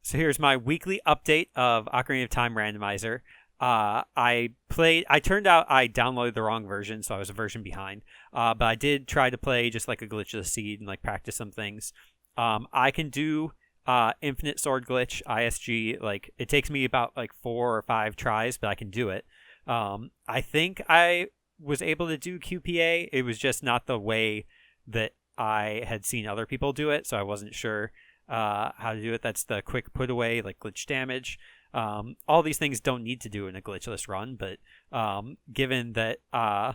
So here's my weekly update of Ocarina of Time Randomizer. I turned out I downloaded the wrong version, so I was a version behind. But I did try to play just like a glitchless seed and like practice some things. I can do Infinite Sword Glitch, ISG. Like it takes me about like 4 or 5 tries, but I can do it. I think I was able to do QPA. It was just not the way that I had seen other people do it, so I wasn't sure how to do it. That's the quick put away, like glitch damage. All these things don't need to do in a glitchless run, but given that I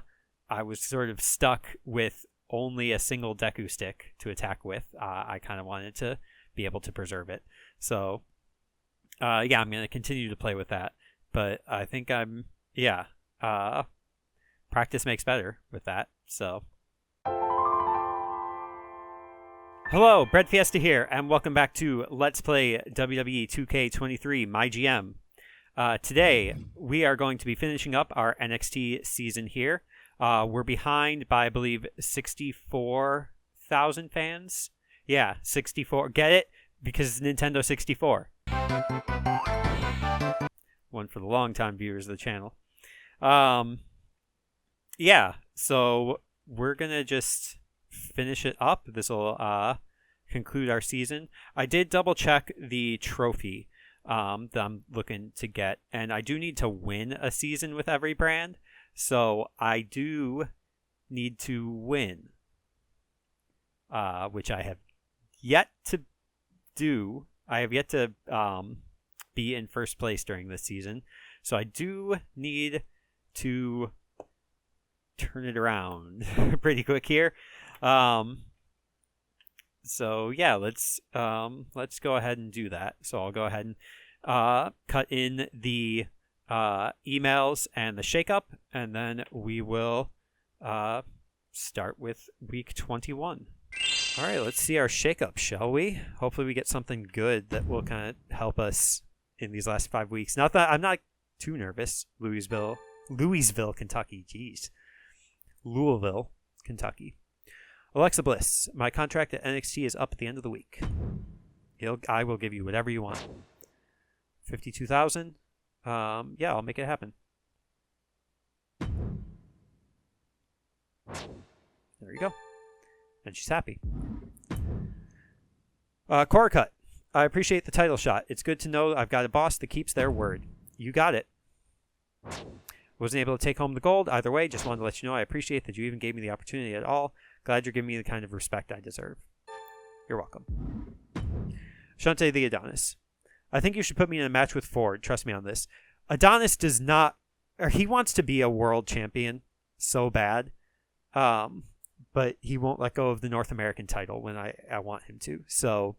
was sort of stuck with only a single Deku stick to attack with, I kind of wanted to be able to preserve it. So, I'm going to continue to play with that. But I think practice makes better with that. So, hello, breadfiesta here, and welcome back to Let's Play WWE 2K23 MyGM. Today, we are going to be finishing up our NXT season here. We're behind by, I believe, 64,000 fans. Yeah, 64. Get it? Because it's Nintendo 64. One for the long-time viewers of the channel. So we're going to just finish it up. This will conclude our season. I did double-check the trophy that I'm looking to get, and I do need to win a season with every brand. So I do need to win, which I have yet to do. I have yet to be in first place during this season. So I do need to turn it around pretty quick here. So yeah, let's go ahead and do that. So I'll go ahead and cut in the emails and the shakeup, and then we will start with week 21. All right, let's see our shakeup, shall we? Hopefully we get something good that will kind of help us in these last 5 weeks. Not that I'm not too nervous. Louisville, Kentucky. Jeez. Louisville, Kentucky. Alexa Bliss, my contract at NXT is up at the end of the week. I will give you whatever you want. 52,000. I'll make it happen. There you go. And she's happy. Cora Cut. I appreciate the title shot. It's good to know I've got a boss that keeps their word. You got it. Wasn't able to take home the gold. Either way, just wanted to let you know I appreciate that you even gave me the opportunity at all. Glad you're giving me the kind of respect I deserve. You're welcome. Shante the Adonis. I think you should put me in a match with Ford. Trust me on this. Adonis does not... or he wants to be a world champion so bad. But he won't let go of the North American title when I want him to. So,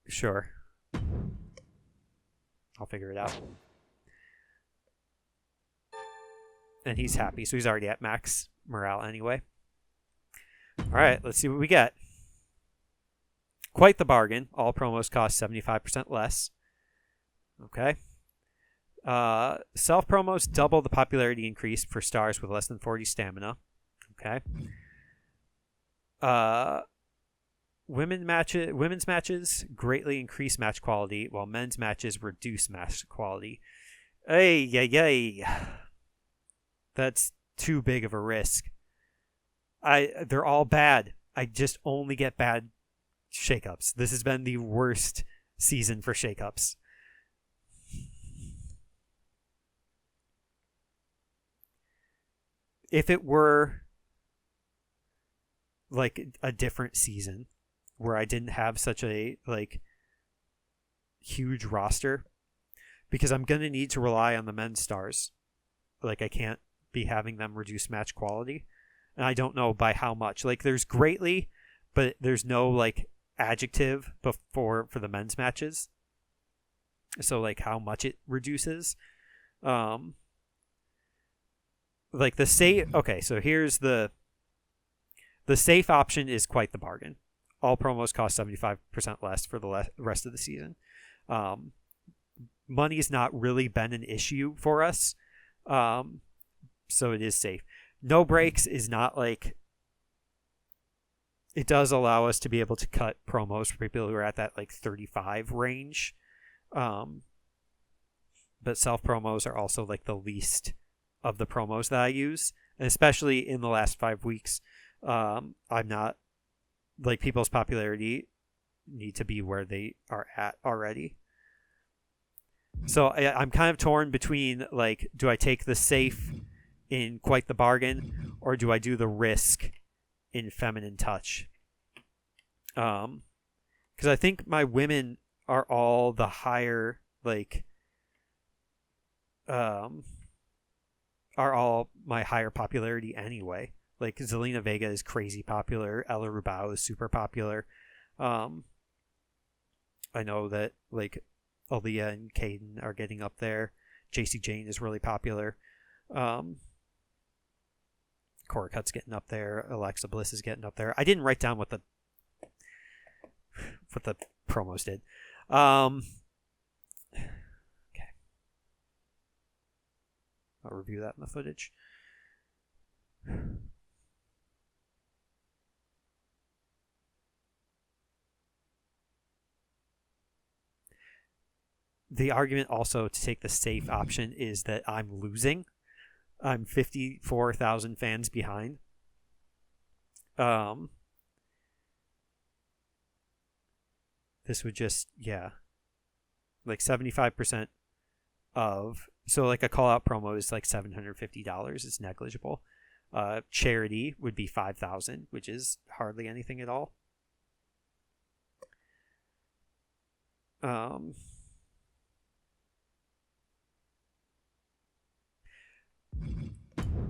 sure. I'll figure it out. And he's happy, so he's already at max morale anyway. All right, let's see what we get. Quite the bargain. All promos cost 75% less. Okay. Self promos double the popularity increase for stars with less than 40 stamina. Okay. Women's matches greatly increase match quality, while men's matches reduce match quality. Ay. That's too big of a risk. They're all bad. I just only get bad shakeups. This has been the worst season for shakeups. If it were like a different season where I didn't have such a like huge roster, because I'm going to need to rely on the men's stars. Like I can't be having them reduce match quality, and I don't know by how much. Like there's greatly, but there's no like adjective for the men's matches. So like how much it reduces. Like the safe. Okay, so here's the safe option is quite the bargain. All promos cost 75% less for the rest of the season. Money's not really been an issue for us, so it is safe. No breaks is not like it does allow us to be able to cut promos for people who are at that like 35 range. But self promos are also like the least of the promos that I use, and especially in the last 5 weeks, I'm not like people's popularity need to be where they are at already. So I'm kind of torn between like, do I take the safe in Quite the Bargain, or do I do the risk in Feminine Touch? Because I think my women are all the higher, like, are all my higher popularity anyway. Like Zelina Vega is crazy popular. Ella Rubao is super popular. I know that like Aaliyah and Caden are getting up there. JC Jane is really popular. Cora Cut's getting up there. Alexa Bliss is getting up there. I didn't write down what the promos did. Okay. I'll review that in the footage. The argument also to take the safe option is that I'm losing. I'm 54,000 fans behind. This would just, like 75% of, so like a call out promo is like $750. It's negligible. Charity would be $5,000, which is hardly anything at all.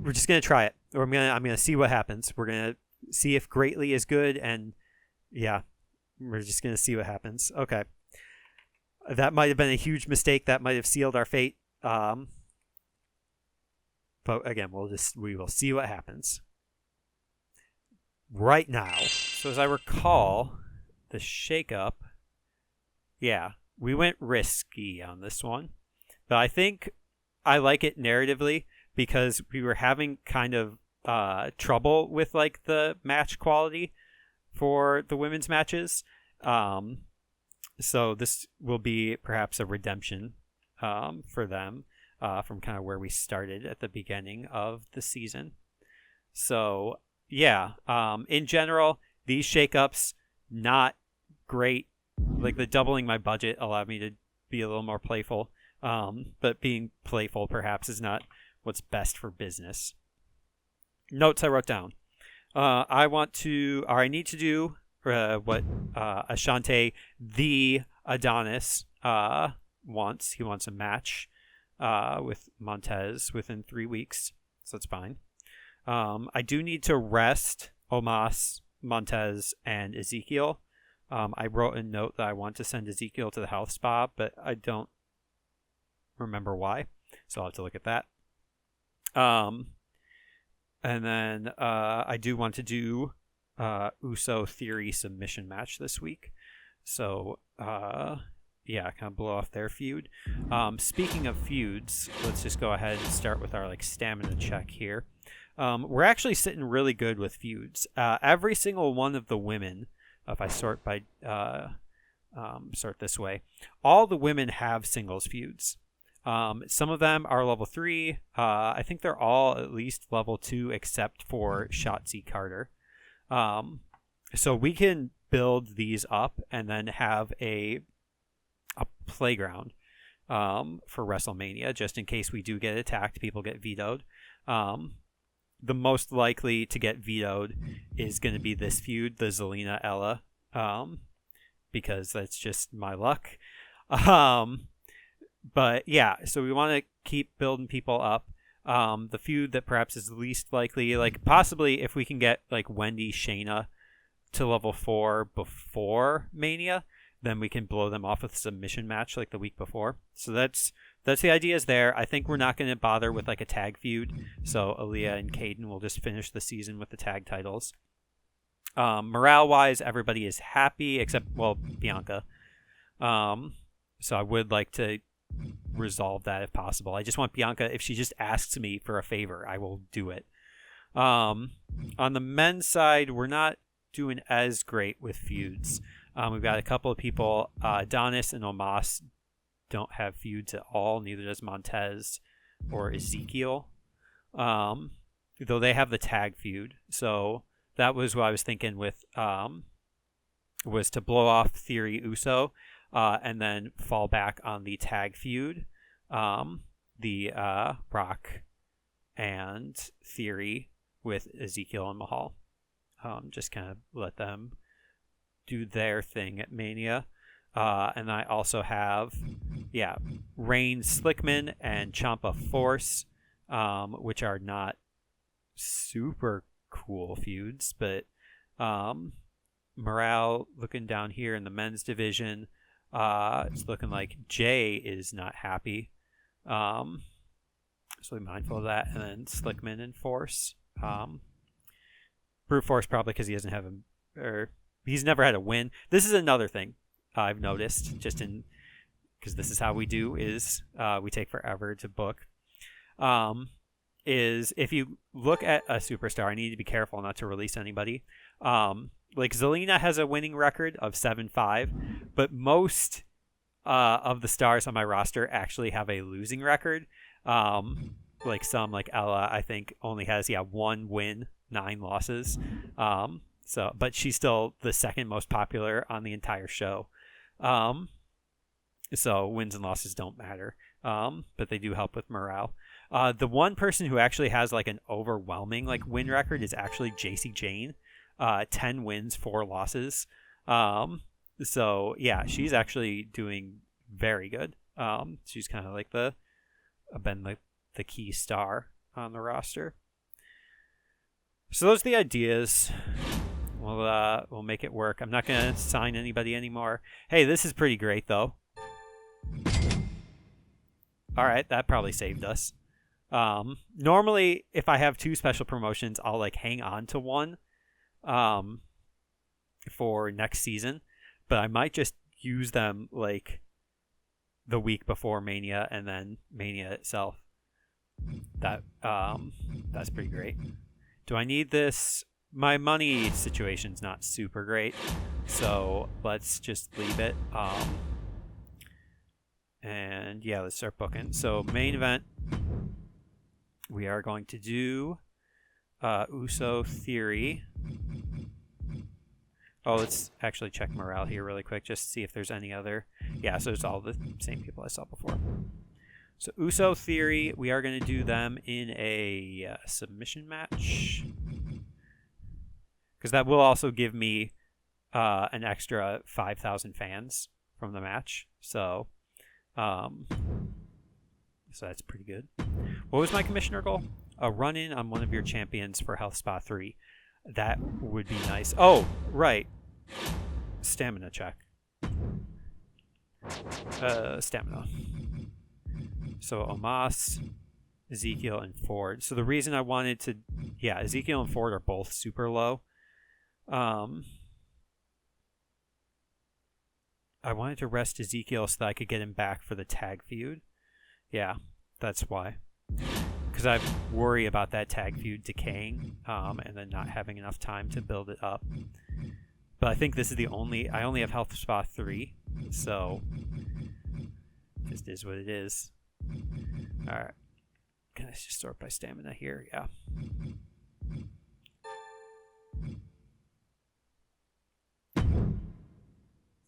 We're just gonna try it, or I'm gonna see what happens. We're gonna see if Greatly is good, and we're just gonna see what happens. Okay, that might have been a huge mistake. That might have sealed our fate. But again, we will see what happens right now. So as I recall, the shakeup, we went risky on this one, but I think I like it narratively, because we were having kind of trouble with like the match quality for the women's matches. So this will be perhaps a redemption for them from kind of where we started at the beginning of the season. So in general, these shakeups, not great. Like the doubling my budget allowed me to be a little more playful. But being playful perhaps is not what's best for business. Notes I wrote down. I need to do what Ashante the Adonis wants. He wants a match with Montez within 3 weeks, so that's fine. I do need to rest Omos, Montez, and Ezekiel. I wrote a note that I want to send Ezekiel to the health spa, but I don't remember why, so I'll have to look at that. And then I do want to do Uso Theory submission match this week, so kind of blow off their feud. Speaking of feuds, let's just go ahead and start with our like stamina check here. We're actually sitting really good with feuds. Every single one of the women, if I sort by sort this way, all the women have singles feuds. Some of them are level 3. I think they're all at least level 2 except for Shotzi Carter. So we can build these up and then have a playground for WrestleMania, just in case we do get attacked, people get vetoed. The most likely to get vetoed is going to be this feud, the Zelina Ella, because that's just my luck. But so we want to keep building people up. The feud that perhaps is least likely, like possibly if we can get like Wendy Shayna to level 4 before Mania, then we can blow them off with a submission match like the week before. So that's the ideas there. I think we're not going to bother with like a tag feud. So Aaliyah and Caden will just finish the season with the tag titles. Morale-wise, everybody is happy except, Bianca. So I would like to resolve that if possible. I just want Bianca, if she just asks me for a favor, I will do it. On the men's side, we're not doing as great with feuds. We've got a couple of people. Adonis and Omos don't have feuds at all. Neither does Montez or Ezekiel. Though they have the tag feud. So that was what I was thinking with, was to blow off Theory Uso, and then fall back on the tag feud. The Rock and Theory with Ezekiel and Mahal. Just kind of let them do their thing at Mania. And I also have, Reigns, Slickman, and Ciampa Force, which are not super cool feuds, but morale looking down here in the men's division, it's looking like Jay is not happy. So be mindful of that. And then Slickman and Force. Brute Force probably because he doesn't have he's never had a win. This is another thing I've noticed, just because this is how we do, is we take forever to book. Is if you look at a superstar, I need to be careful not to release anybody. Like Zelina has a winning record of 7-5, but most of the stars on my roster actually have a losing record. Like Ella, I think only has 1 win, 9 losses. But she's still the second most popular on the entire show. So wins and losses don't matter. But they do help with morale. The one person who actually has an overwhelming win record is actually JC Jane. 10 wins, 4 losses. So yeah, she's actually doing very good. She's kind of been the key star on the roster. So those are the ideas. We'll make it work. I'm not gonna sign anybody anymore. Hey, this is pretty great though. All right, that probably saved us. Normally, if I have 2 special promotions, I'll hang on to one for next season, but I might just use them the week before Mania and then Mania itself. That's pretty great. Do I need this? My money situation's not super great, so let's just leave it. And yeah, let's start booking. So main event, we are going to do Uso Theory. Oh, let's actually check morale here really quick, just to see if there's any other. Yeah, so it's all the same people I saw before. So Uso Theory, we are going to do them in a submission match, because that will also give me an extra 5,000 fans from the match. So that's pretty good. What was my commissioner goal? A run-in on one of your champions for Health Spa 3. That would be nice. Oh, right. Stamina check. Stamina. So Omos, Ezekiel, and Ford. So the reason I wanted to... Yeah, Ezekiel and Ford are both super low. I wanted to rest Ezekiel so that I could get him back for the tag feud. Yeah, that's why. Because I worry about that tag feud decaying and then not having enough time to build it up. But I think this is the only... I only have Health Spa 3, so... Just is what it is. Alright. Can I just sort by stamina here? Yeah.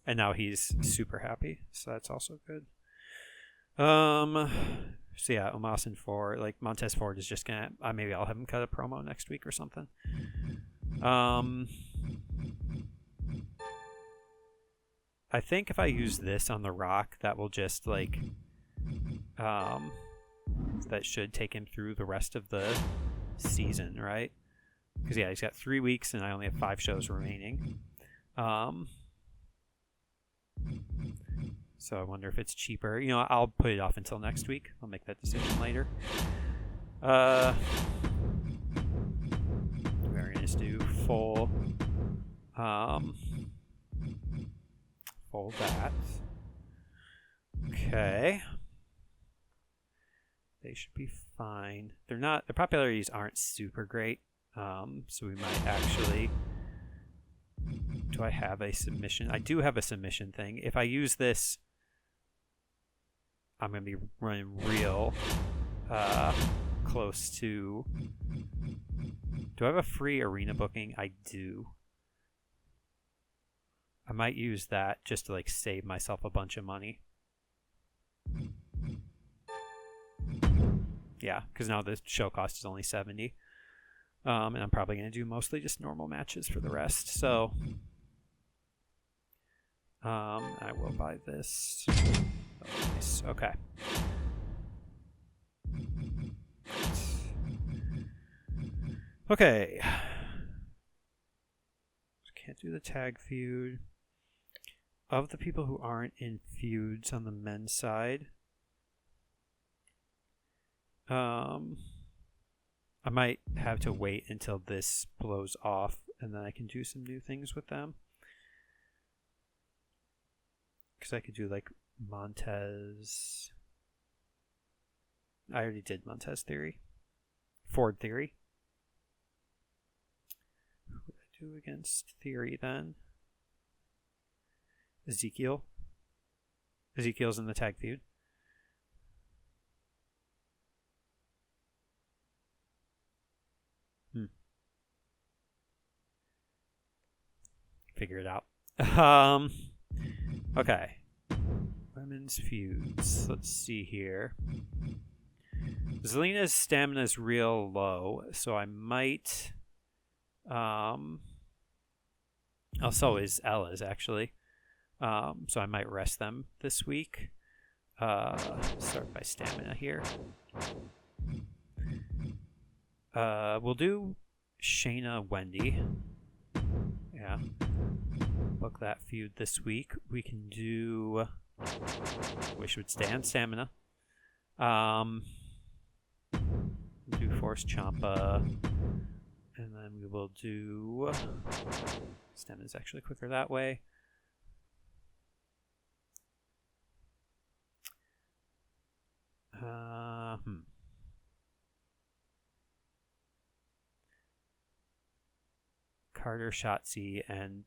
And now he's super happy, so that's also good. So yeah, Omos and Ford, Montez Ford is just gonna... maybe I'll have him cut a promo next week or something. I think if I use this on The Rock, that will just that should take him through the rest of the season, right? Because yeah, he's got 3 weeks and I only have 5 shows remaining. So I wonder if it's cheaper. I'll put it off until next week. I'll make that decision later. We're going to just do full that. Okay. They should be fine. Their popularities aren't super great. So we might actually Do I have a submission? I do have a submission thing. If I use this, I'm going to be running real close to... Do I have a free arena booking? I do. I might use that just to like save myself a bunch of money. Yeah, because now the show cost is only $70. And I'm probably going to do mostly just normal matches for the rest. So I will buy this. Oh, nice. Okay. Okay. Can't do the tag feud. Of the people who aren't in feuds on the men's side, I might have to wait until this blows off and then I can do some new things with them. Because I could do like Montez. I already did Montez Theory. Ford Theory. Who would I do against Theory then? Ezekiel. Ezekiel's in the tag feud. Figure it out. Okay. Women's feuds. Let's see here. Zelina's stamina is real low, so I might... so is Ella's, actually. So I might rest them this week. Start by stamina here. We'll do Shayna Wendy. Yeah. Book that feud this week. We can do... Wish would stay on stamina. Do Force Ciampa. And then we will do... Stamina's actually quicker that way. Carter, Shotzi, and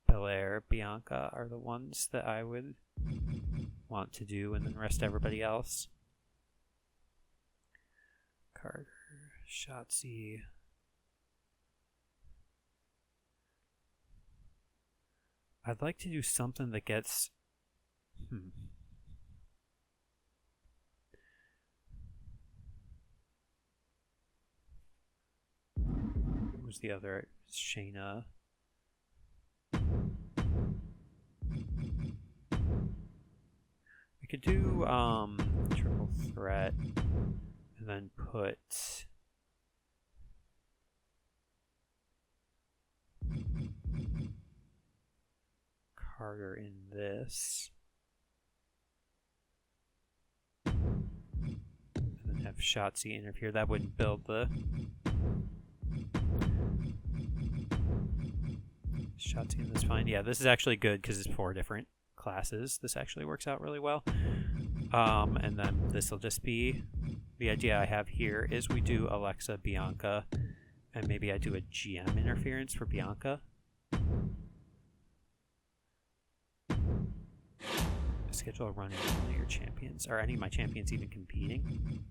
Belair, Bianca are the ones that I would want to do, and then rest everybody else. Carter, Shotzi. I'd like to do something that gets... Who's the other? Shayna. We could do triple threat and then put Carter in this. And then have Shotzi interfere. That wouldn't build the Shotzi in this fine. Yeah, this is actually good because it's 4 different classes. This actually works out really well. And then this will just be... The idea I have here is we do Alexa, Bianca, and maybe I do a GM interference for Bianca. Schedule a run in one of your champions. Are any of my champions even competing?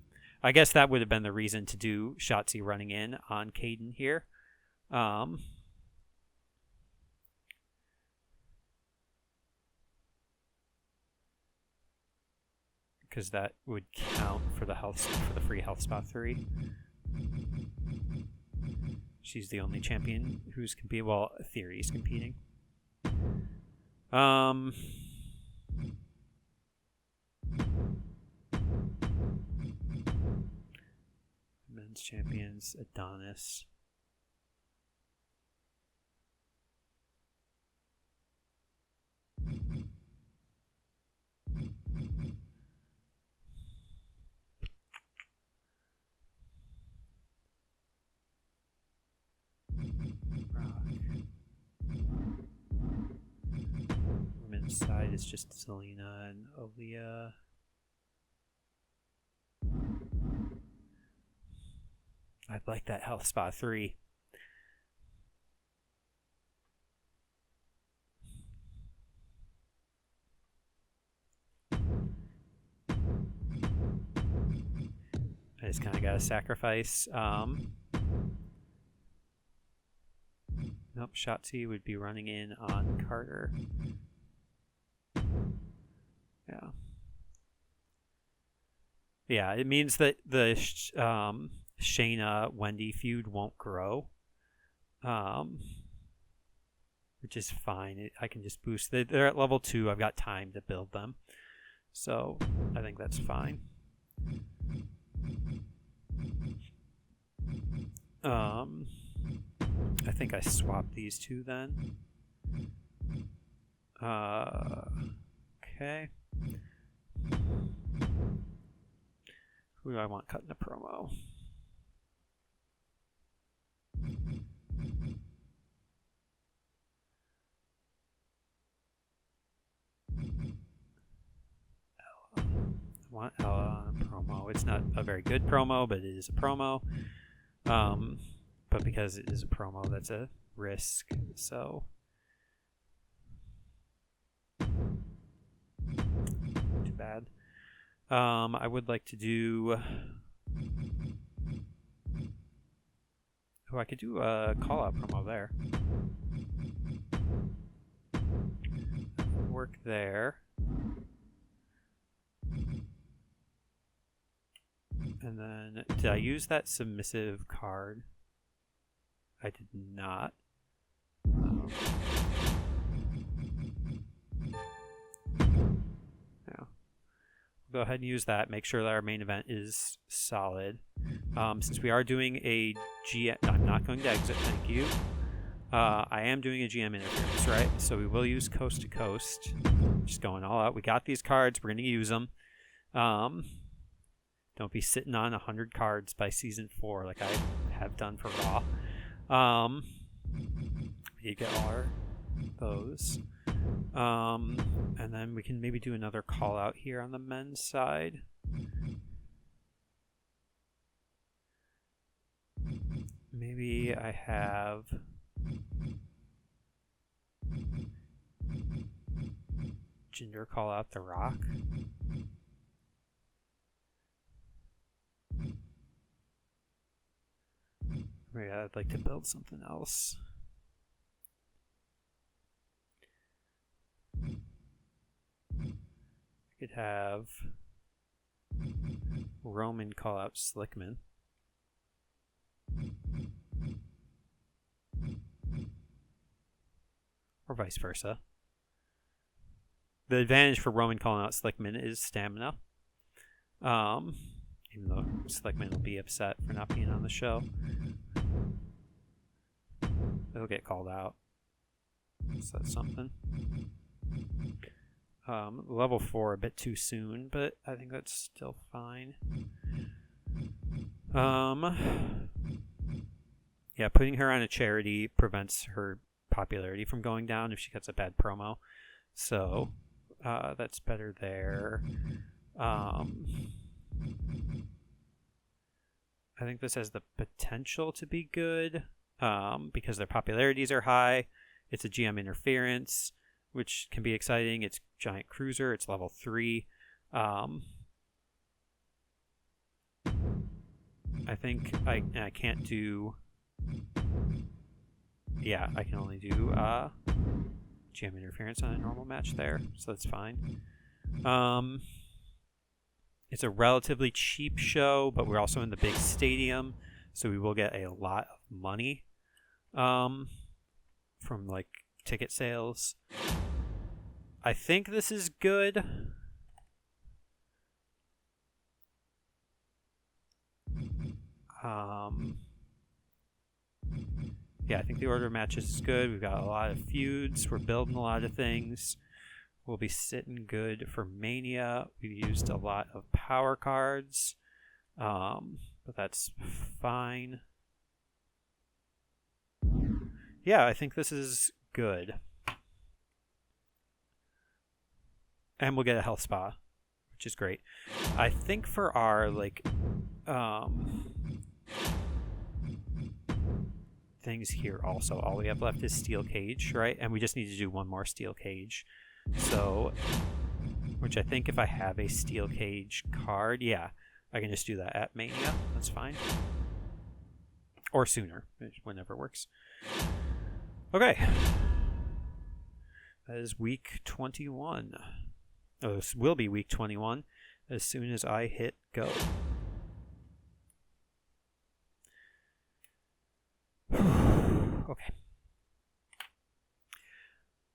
I guess that would have been the reason to do Shotzi running in on Caden here. Because that would count for the free health spot 3. She's the only champion who's competing. Well, Theory's competing. Men's champions, Adonis. Women's side is just Zelina and Aaliyah. I'd like that health spot 3. just kind of got to sacrifice. Nope, Shotzi would be running in on Carter. Yeah. Yeah, it means that the Shayna-Wendy feud won't grow. Which is fine. I can just boost. They're at level 2. I've got time to build them. So I think that's fine. I think I swapped these two then. Okay. Who do I want cutting a promo? I want Ella on a promo. It's not a very good promo, but it is a promo. But because it is a promo, that's a risk. So too bad. I would like to do. Oh, I could do a call-out promo there. Work there. And then, did I use that submissive card? I did not. Yeah. Go ahead and use that. Make sure that our main event is solid. Since we are doing a GM, I'm not going to exit. Thank you. I am doing a GM interference, right? So we will use coast to coast. Just going all out. We got these cards. We're going to use them. Don't be sitting on 100 cards by season 4 like I have done for Raw. We did get all those. And then we can maybe do another call out here on the men's side. Maybe I have Jinder call out The Rock. Maybe I'd like to build something else. I could have Roman call out Slickman. Or vice versa. The advantage for Roman calling out Slickman is stamina. Even though Slickman will be upset for not being on the show. He'll get called out. So that's something. Level 4 a bit too soon, but I think that's still fine. Yeah, putting her on a charity prevents her popularity from going down if she gets a bad promo. So that's better there. I think this has the potential to be good because their popularities are high. It's a GM interference, which can be exciting. It's Giant Cruiser. It's level 3. I think I can't do... Yeah, I can only do GM interference on a normal match there, so that's fine. It's a relatively cheap show, but we're also in the big stadium, so we will get a lot of money from like ticket sales. I think this is good. Yeah, I think the order of matches is good. We've got a lot of feuds. We're building a lot of things. We'll be sitting good for Mania. We used a lot of power cards, but that's fine. Yeah, I think this is good. And we'll get a health spa, which is great. I think for our things here also, all we have left is steel cage, right? And we just need to do one more steel cage. So, which I think if I have a steel cage card, yeah, I can just do that at Mania. That's fine. Or sooner, whenever works. Okay. That is week 21. Oh, this will be week 21 as soon as I hit go. Okay.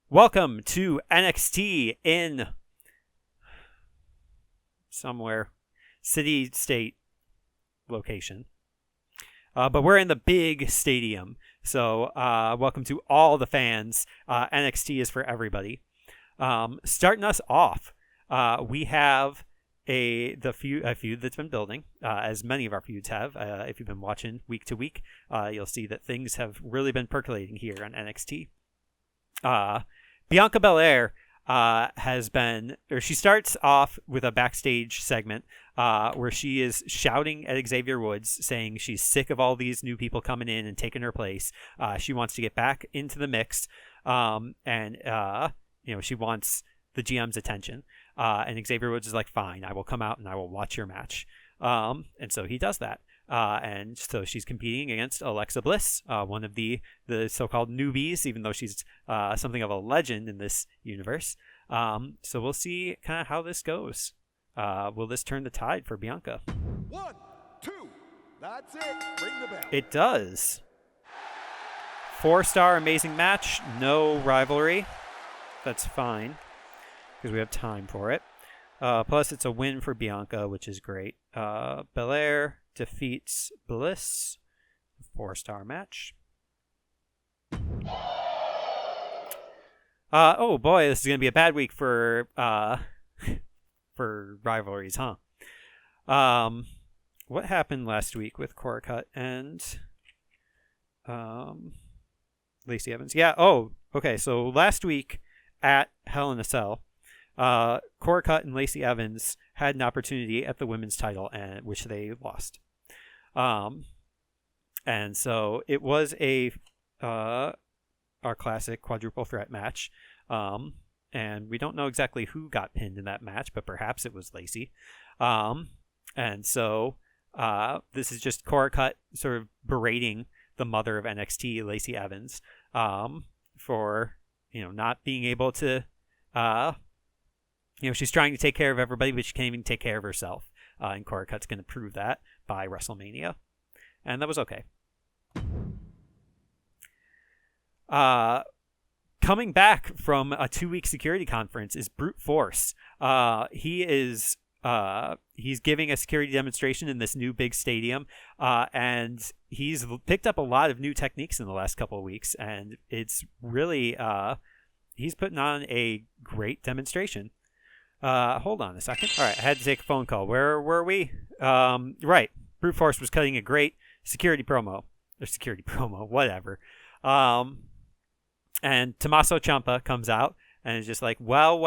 Welcome to NXT in somewhere, city, state, location. But we're in the big stadium. So welcome to all the fans. NXT is for everybody. Starting us off, we have a feud that's been building, as many of our feuds have. If you've been watching week to week, you'll see that things have really been percolating here on NXT. Bianca Belair she starts off with a backstage segment where she is shouting at Xavier Woods, saying she's sick of all these new people coming in and taking her place. She wants to get back into the mix, and she wants the GM's attention. And Xavier Woods is like, fine, I will come out and I will watch your match. And so he does that. And so she's competing against Alexa Bliss, one of the so-called newbies, even though she's something of a legend in this universe. So we'll see kind of how this goes. Will this turn the tide for Bianca? 1, 2, that's it. Ring the bell. It does. 4-star amazing match, no rivalry. That's fine because we have time for it. Plus, it's a win for Bianca, which is great. Belair defeats Bliss. 4-star match. Oh boy, this is gonna be a bad week for rivalries, huh? What happened last week with Cora Cut and Lacey Evans? Yeah. Oh, okay. So last week at Hell in a Cell, Cora Cut and Lacey Evans had an opportunity at the women's title, and which they lost. And so it was our classic quadruple threat match. And we don't know exactly who got pinned in that match, but perhaps it was Lacey. And so this is just Cora Cut sort of berating the mother of NXT, Lacey Evans, for not being able to. She's trying to take care of everybody, but she can't even take care of herself. And Cora Cut's going to prove that by WrestleMania. And that was okay. Coming back from a 2-week security conference is Brute Force. He's giving a security demonstration in this new big stadium. And he's picked up a lot of new techniques in the last couple of weeks. And it's really, he's putting on a great demonstration. Hold on a second. All right, I had to take a phone call. Where were we? Right. Brute Force was cutting a great security promo. Or security promo, whatever. And Tommaso Ciampa comes out and is just like, well,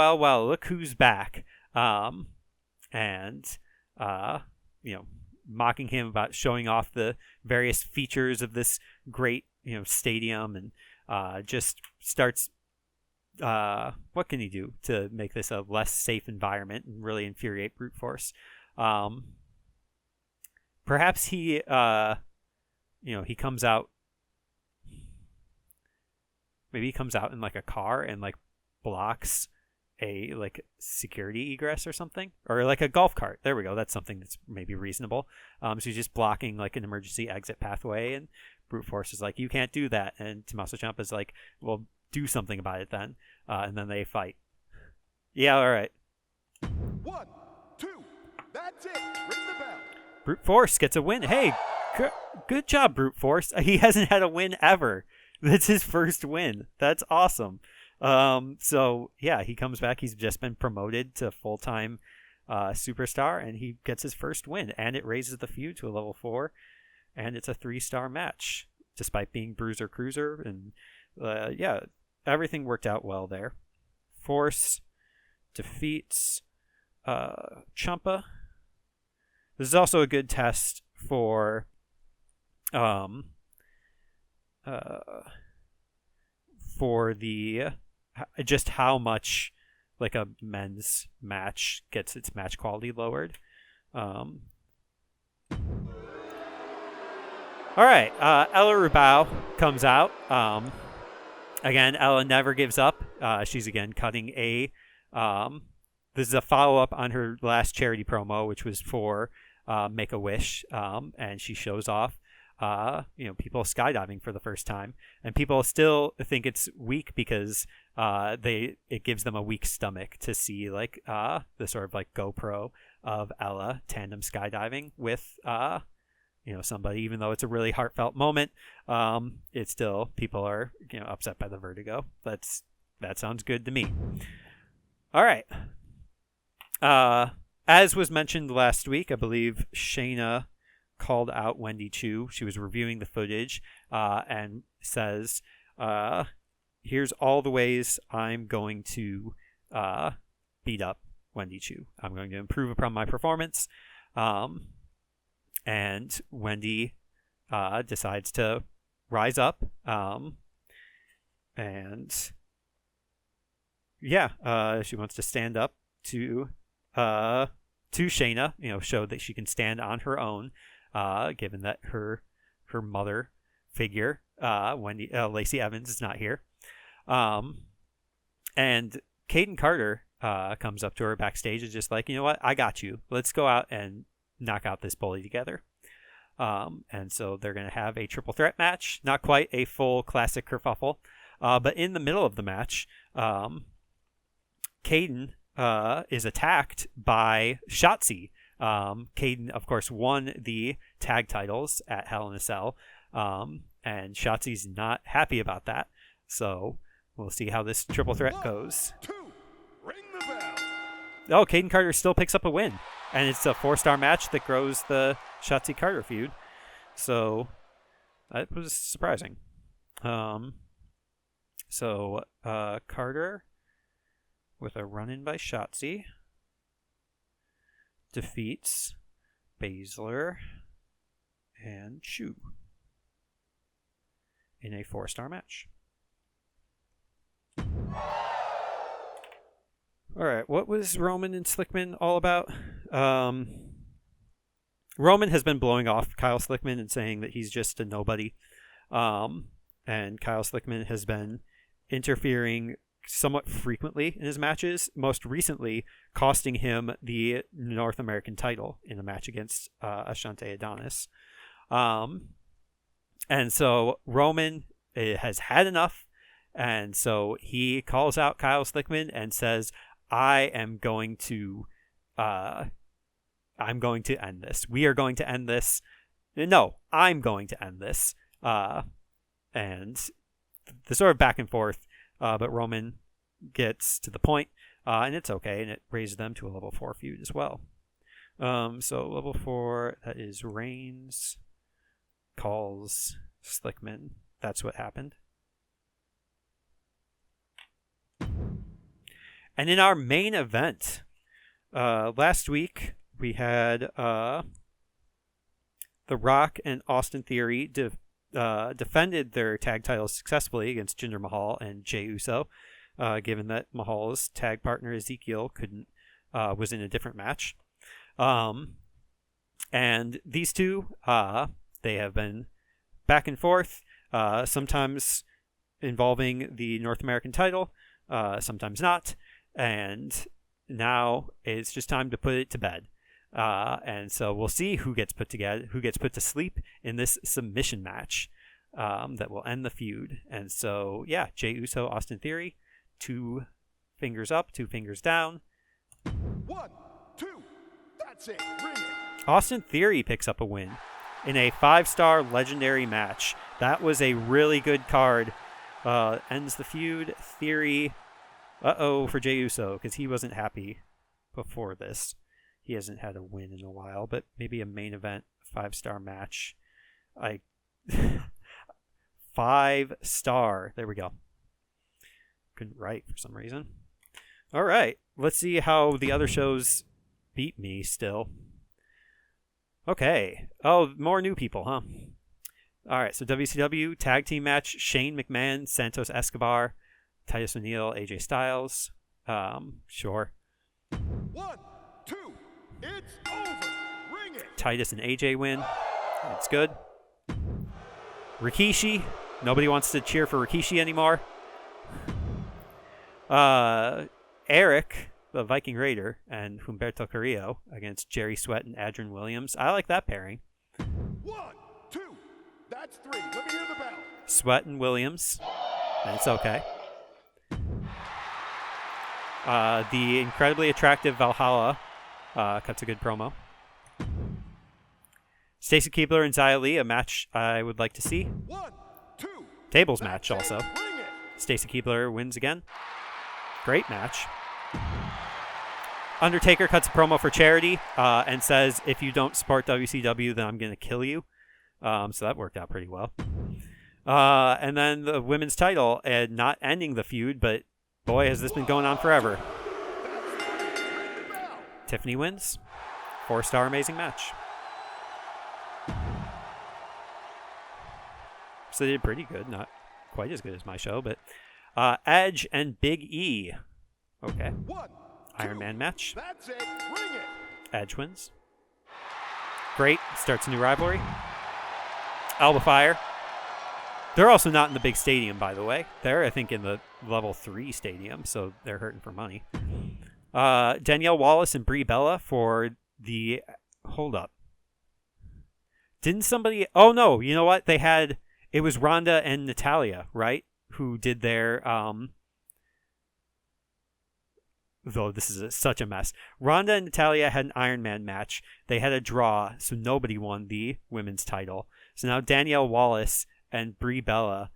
look who's back. Mocking him about showing off the various features of this great, stadium, and just starts what can he do to make this a less safe environment and really infuriate Brute Force? Perhaps he comes out. Maybe he comes out in like a car and like blocks a like security egress or something, or like a golf cart. There we go. That's something that's maybe reasonable. So he's just blocking like an emergency exit pathway, and Brute Force is like, you can't do that. And Tommaso Ciampa is like, well, do something about it then. And then they fight. Yeah, all right. 1, 2, that's it. Ring the bell. Brute Force gets a win. Hey, good job, Brute Force. He hasn't had a win ever. That's his first win. That's awesome. So yeah, he comes back. He's just been promoted to full-time superstar, and he gets his first win, and it raises the feud to a level 4, and it's a 3-star match, despite being Bruiser Cruiser, and yeah, everything worked out well there. Force defeats Ciampa. This is also a good test for the just how much like a men's match gets its match quality lowered. All right, Ella Rubao comes out. Again, Ella never gives up. She's again cutting a. This is a follow-up on her last charity promo, which was for Make a Wish, and she shows off, people skydiving for the first time, and people still think it's weak because it gives them a weak stomach to see like the sort of like GoPro of Ella tandem skydiving with somebody, even though it's a really heartfelt moment. It's still, people are upset by the vertigo. That sounds good to me. All right. As was mentioned last week, I believe Shayna called out Wendy Chu. She was reviewing the footage and says, here's all the ways I'm going to beat up Wendy Chu. I'm going to improve upon my performance. And Wendy decides to rise up. She wants to stand up to Shayna, show that she can stand on her own, given that her mother figure, Lacey Evans, is not here. And Caden Carter comes up to her backstage and just like, you know what, I got you. Let's go out and knock out this bully together. And so they're going to have a triple threat match, not quite a full classic kerfuffle, but in the middle of the match, Caden is attacked by Shotzi. Caden, of course, won the tag titles at Hell in a Cell, and Shotzi's not happy about that. So we'll see how this triple threat goes. 1, 2, ring the bell. Oh, Caden Carter still picks up a win, and it's a 4-star match that grows the Shotzi Carter feud. So that was surprising. Carter, with a run-in by Shotzi, defeats Baszler and Chu in a 4-star match. All right, what was Roman and Slickman all about? Roman has been blowing off Kyle Slickman and saying that he's just a nobody. And Kyle Slickman has been interfering somewhat frequently in his matches, most recently costing him the North American title in a match against Ashante Adonis. And so Roman has had enough, and so he calls out Kyle Slickman and says, I'm going to end this. We are going to end this. No, I'm going to end this. And the sort of back and forth, but Roman gets to the point, and it's okay, and it raises them to a level 4 feud as well. So level 4, that is Reigns calls Slickman. That's what happened. And in our main event, last week we had The Rock and Austin Theory defended their tag titles successfully against Jinder Mahal and Jey Uso, given that Mahal's tag partner Ezekiel was in a different match. And these two, they have been back and forth, sometimes involving the North American title, sometimes not. And now it's just time to put it to bed. And so we'll see who gets put to sleep in this submission match that will end the feud. And so, yeah, Jey Uso, Austin Theory, 2 fingers up, 2 fingers down. 1, 2, that's it. Ring it. Austin Theory picks up a win in a 5-star legendary match. That was a really good card. Ends the feud. Theory, for Jey Uso, because he wasn't happy before this. He hasn't had a win in a while, but maybe a main event 5-star match. 5-star. There we go. Couldn't write for some reason. All right. Let's see how the other shows beat me still. Okay. Oh, more new people, huh? All right. So WCW tag team match: Shane McMahon, Santos Escobar, Titus O'Neil, AJ Styles. Sure. 1, 2, it's over. Ring it. Titus and AJ win. That's good. Rikishi. Nobody wants to cheer for Rikishi anymore. Eric, the Viking Raider, and Humberto Carrillo against Jerry Sweat and Adrian Williams. I like that pairing. 1, 2, that's 3. Let me hear the bell. Sweat and Williams. And it's okay. The incredibly attractive Valhalla cuts a good promo. Stacy Keibler and Xia Li, a match I would like to see. 1, 2. Tables match also. Bring it. Stacy Keibler wins again. Great match. Undertaker cuts a promo for charity and says, if you don't support WCW, then I'm going to kill you. So that worked out pretty well. And then the women's title, and not ending the feud, but boy, has this been going on forever. Tiffany wins. 4-star amazing match. So they did pretty good. Not quite as good as my show, but Edge and Big E. Okay. 1, 2, Iron Man match. that's it. Bring it. Edge wins. Great. Starts a new rivalry. Alba Fire. They're also not in the big stadium, by the way. They're, I think, in the level 3 stadium, so they're hurting for money. Danielle Wallace and Brie Bella for the... Hold up. Didn't somebody... Oh, no. You know what? They had... It was Rhonda and Natalia, right? Who did their... Though this is such a mess. Rhonda and Natalia had an Iron Man match. They had a draw, so nobody won the women's title. So now Danielle Wallace and Brie Bella.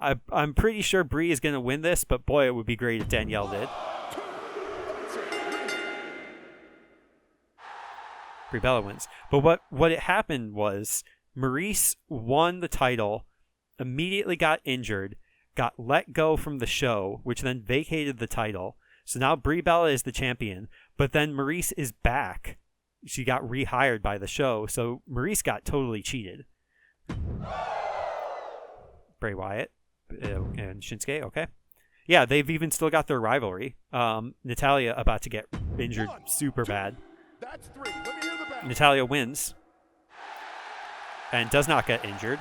I'm pretty sure Brie is going to win this, but boy, it would be great if Danielle did. Brie Bella wins. But what it happened was Maurice won the title, immediately got injured, got let go from the show, which then vacated the title. So now Brie Bella is the champion, but then Maurice is back. She got rehired by the show, so Maurice got totally cheated. Bray Wyatt and Shinsuke, okay. Yeah, they've even still got their rivalry. Natalia about to get injured super bad. That's 3. Let me hear the bell. Natalia wins and does not get injured.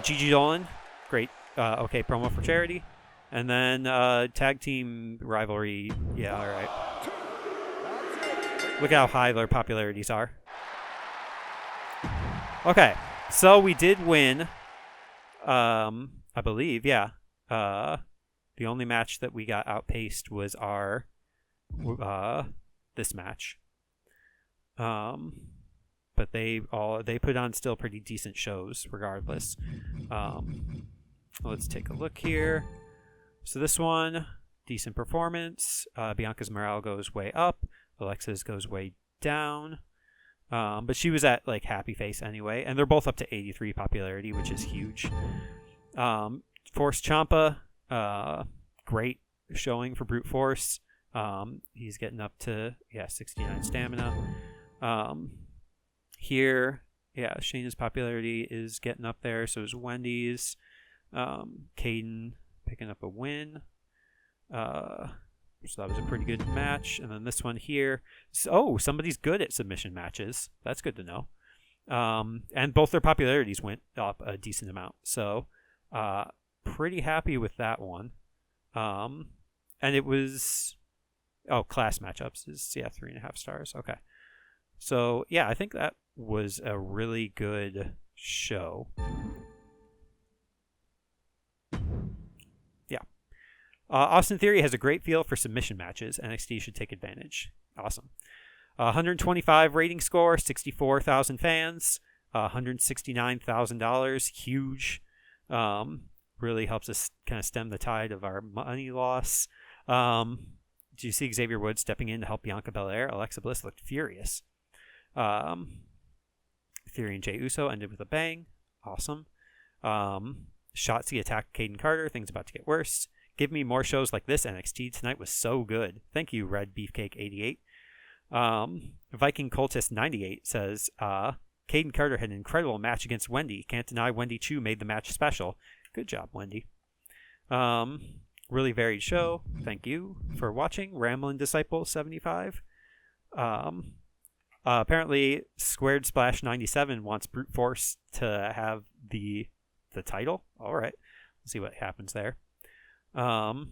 Gigi Dolan, great, okay, promo for charity. And then tag team rivalry, yeah, all right. Look how high their popularities are. Okay, so we did win, I believe, yeah. The only match that we got outpaced was our this match. But they put on still pretty decent shows regardless. Let's take a look here. So this one, decent performance. Bianca's morale goes way up. Alexa's goes way down. But she was at like happy face anyway, and they're both up to 83 popularity, which is huge. Force Ciampa, great showing for Brute Force. He's getting up to 69 stamina. Here, Shayna's popularity is getting up there. So is Wendy's. Caden picking up a win. So that was a pretty good match. And then this one here. Oh, somebody's good at submission matches. That's good to know. And both their popularities went up a decent amount. So pretty happy with that one. And it was... Oh, class matchups is 3.5 stars. Okay. So I think that was a really good show. Austin Theory has a great feel for submission matches. NXT should take advantage. Awesome. 125 rating score, 64,000 fans, $169,000. Huge. Really helps us kind of stem the tide of our money loss. Do you see Xavier Woods stepping in to help Bianca Belair? Alexa Bliss looked furious. Theory and Jey Uso ended with a bang. Awesome. Shotzi attacked Caden Carter. Things about to get worse. Give me more shows like this. NXT tonight was so good. Thank you, Red Beefcake 88. Viking Cultist 98 says, Caden Carter had an incredible match against Wendy. Can't deny Wendy Chu made the match special. Good job, Wendy. Really varied show. Thank you for watching. Ramblin' Disciple 75. Apparently, Squared Splash 97 wants Brute Force to have the title. All right, let's see what happens there. Can't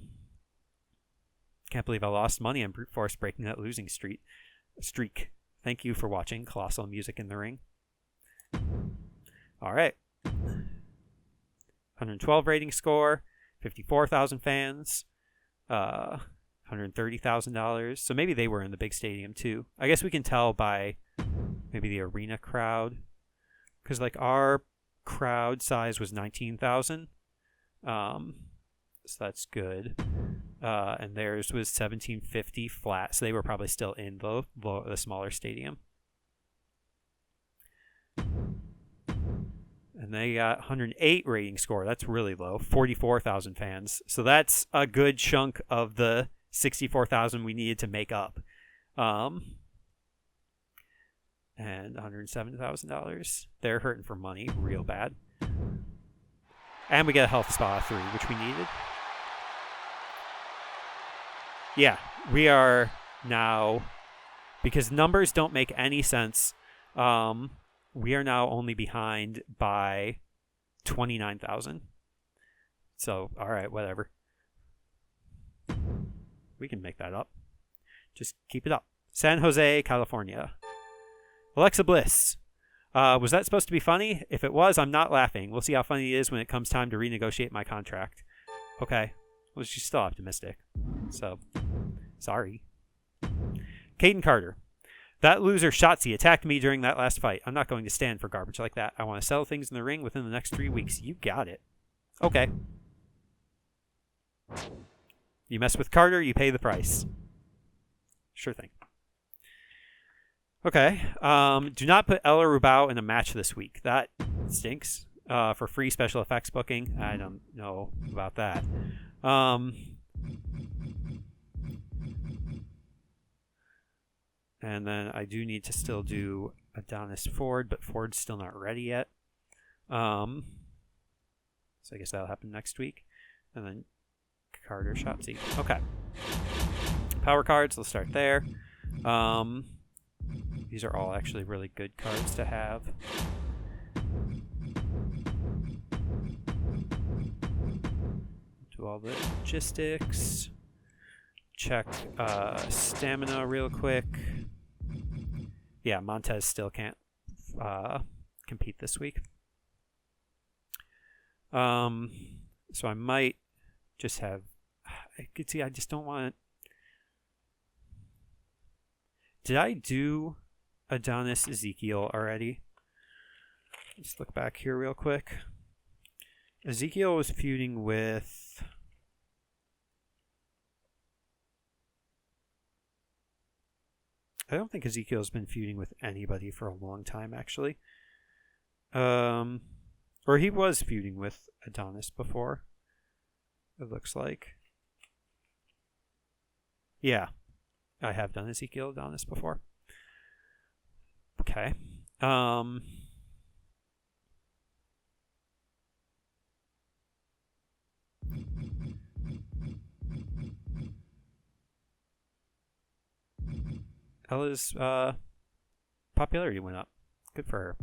believe I lost money on Brute Force breaking that losing streak. Thank you for watching Colossal Music in the Ring. All right. 112 rating score, 54,000 fans, $130,000. So maybe they were in the big stadium too. I guess we can tell by maybe the arena crowd, because like our crowd size was 19,000. So that's good. And theirs was 1,750 flat, so they were probably still in the smaller stadium. And they got 108 rating score. That's really low. 44,000 fans. So that's a good chunk of the 64,000 we needed to make up. And $107,000. They're hurting for money real bad. And we get a health spa 3, which we needed. Yeah, we are now, because numbers don't make any sense, we are now only behind by 29,000. So, all right, whatever. We can make that up. Just keep it up. San Jose, California. Alexa Bliss. Was that supposed to be funny? If it was, I'm not laughing. We'll see how funny it is when it comes time to renegotiate my contract. Okay. Well, she's still optimistic. So, sorry. Caden Carter. That loser Shotzi attacked me during that last fight. I'm not going to stand for garbage like that. I want to settle things in the ring within the next 3 weeks. You got it. Okay. You mess with Carter, you pay the price. Sure thing. Okay. Do not put Ella Rubao in a match this week. That stinks. For free special effects booking. I don't know about that. And then I do need to still do Adonis Ford, but Ford's still not ready yet. So I guess that'll happen next week. And then Carter Shotzi. Okay. Power cards, let's start there. These are all actually really good cards to have. Do all the logistics. Check stamina real quick. Yeah, Montez still can't compete this week. So I might just have... I could see, I just don't want... Did I do Adonis Ezekiel already? Let's look back here real quick. Ezekiel was feuding with... I don't think Ezekiel's been feuding with anybody for a long time, actually. Or he was feuding with Adonis before, it looks like. Yeah, I have done Ezekiel Adonis before. Okay. Ella's popularity went up. Good for her.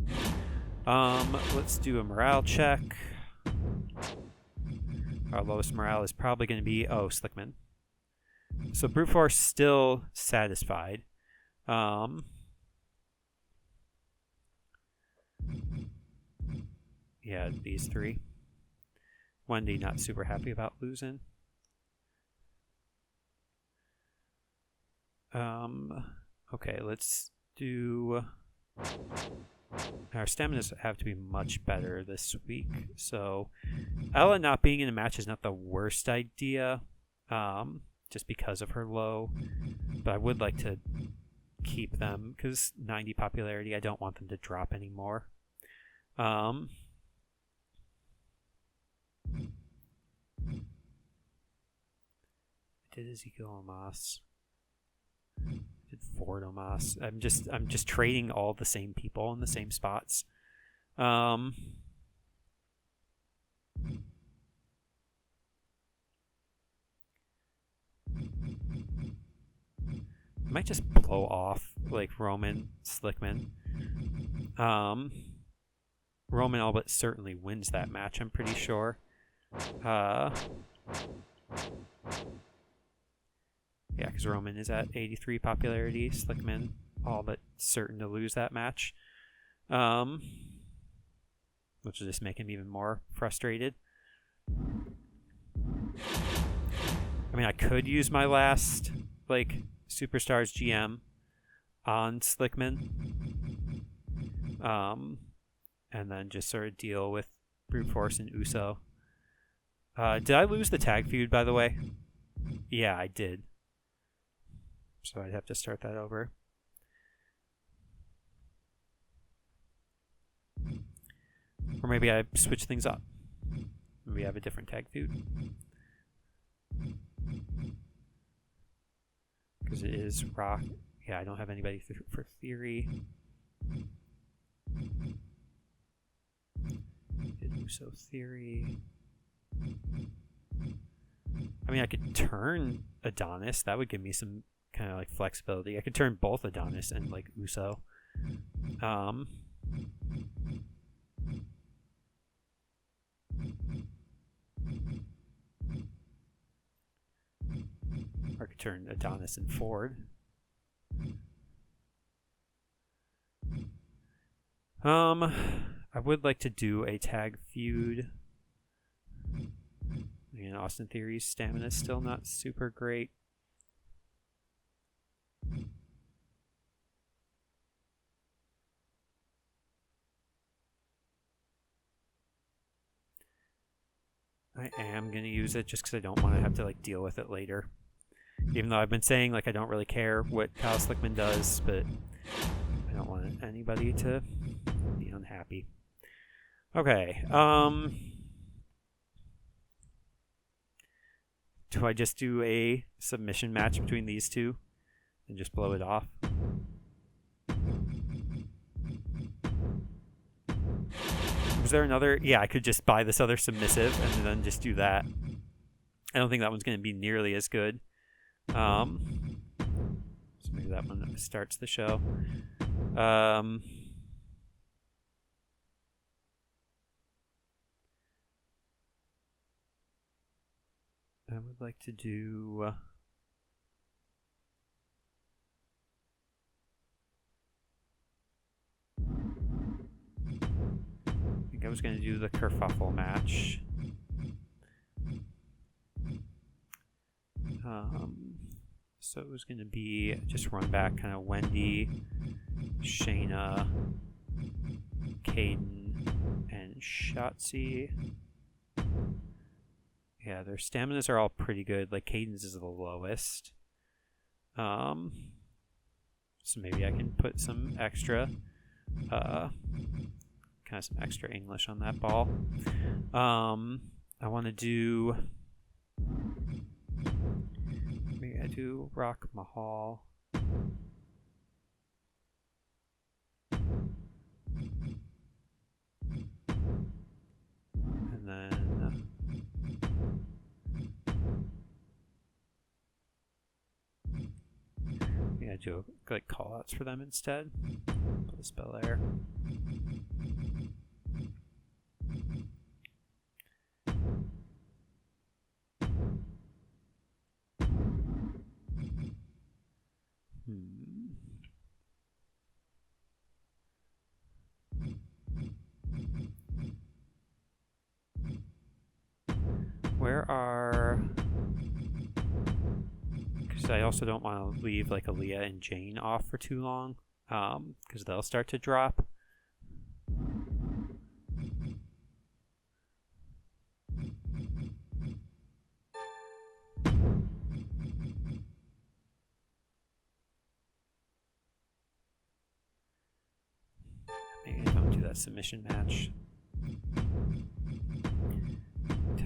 Let's do a morale check. Our lowest morale is probably going to be Slickman. So Brute Force still satisfied. Yeah, these three. Wendy not super happy about losing. Okay, let's do... Our staminas have to be much better this week. So Ella not being in a match is not the worst idea, just because of her low. But I would like to keep them, because 90 popularity, I don't want them to drop anymore. Did Ezekiel Omas? Did Ford Omas? I'm just trading all the same people in the same spots. might just blow off like Roman Slickman. Roman all but certainly wins that match, I'm pretty sure. Yeah, because Roman is at 83 popularity. Slickman all but certain to lose that match. Which will just make him even more frustrated. I mean, I could use my last, like, Superstars GM on Slickman. And then just sort of deal with Brute Force and Uso. Did I lose the tag feud, by the way? Yeah, I did. So I'd have to start that over. Or maybe I switch things up. Maybe I have a different tag feud. Because it is Rock. Yeah, I don't have anybody for Theory. Uso Theory. I mean, I could turn Adonis. That would give me some kind of like flexibility. I could turn both Adonis and like Uso. Or I could turn Adonis and Ford. I would like to do a tag feud. And Austin Theory's stamina is still not super great. I am going to use it just because I don't want to have to like deal with it later. Even though I've been saying like I don't really care what Kyle Slickman does, but I don't want anybody to be unhappy. Okay. Do I just do a submission match between these two and just blow it off? Was there another? Yeah, I could just buy this other submissive and then just do that. I don't think that one's going to be nearly as good. So maybe that one starts the show. I would like to do... I think I was going to do the kerfuffle match. So it was going to be just run back kind of Wendy, Shayna, Caden, and Shotzi. Yeah, their staminas are all pretty good. Like Caden's is the lowest. So maybe I can put some extra, kind of some extra English on that ball. I want to do. Maybe I do Rock Mahal. And then yeah, do like call outs for them instead. Put a spell there. Where are... Because I also don't want to leave like Aaliyah and Jane off for too long, because they'll start to drop. Maybe I don't do that submission match.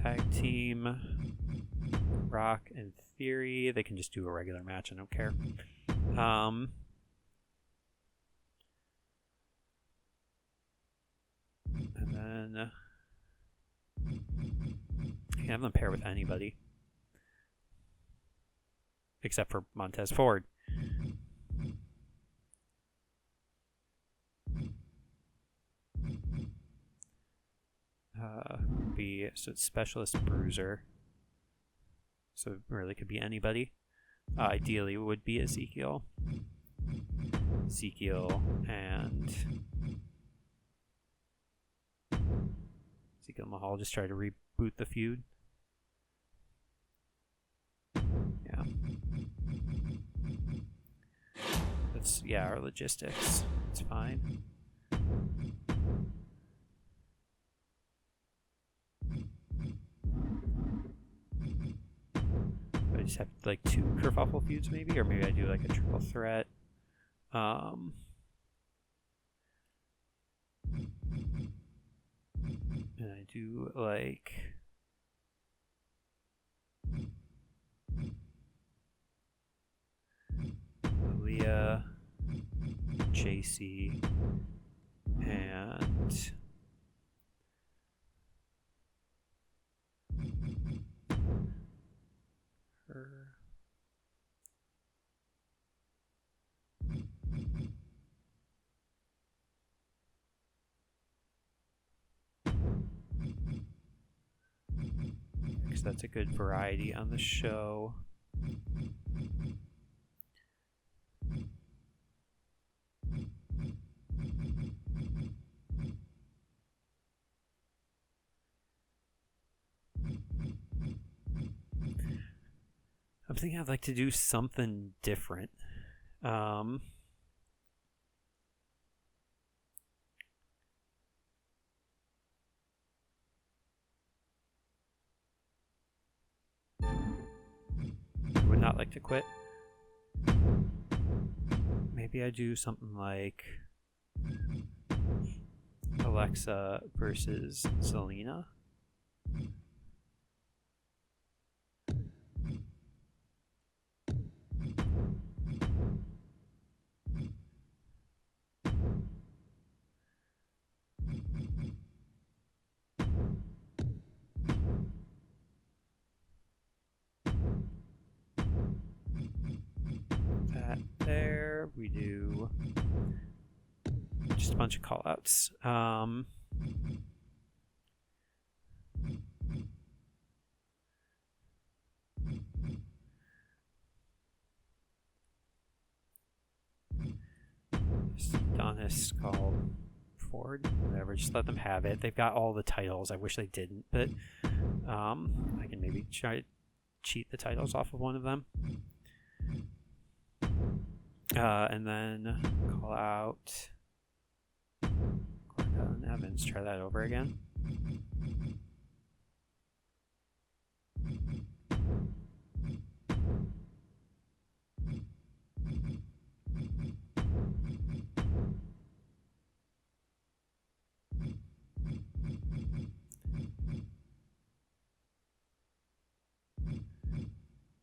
Tag team, Rock and Theory. They can just do a regular match. I don't care. And then you can have them pair with anybody except for Montez Ford. So it's specialist bruiser. So it really could be anybody. Ideally, it would be Ezekiel. And Ezekiel Mahal just try to reboot the feud. Yeah. That's our logistics. It's fine. I just have like 2 kerfuffle feuds maybe, or maybe I do like a triple threat. And I do like Leah, JC, and her. Because that's a good variety on the show. I'm thinking I'd like to do something different. I would not like to quit. Maybe I do something like Alexa versus Selena. That there, we do just a bunch of callouts. Adonis called Ford, whatever, just let them have it. They've got all the titles. I wish they didn't, but I can maybe try to cheat the titles off of one of them. And then call out Cortez and Evans. Try that over again.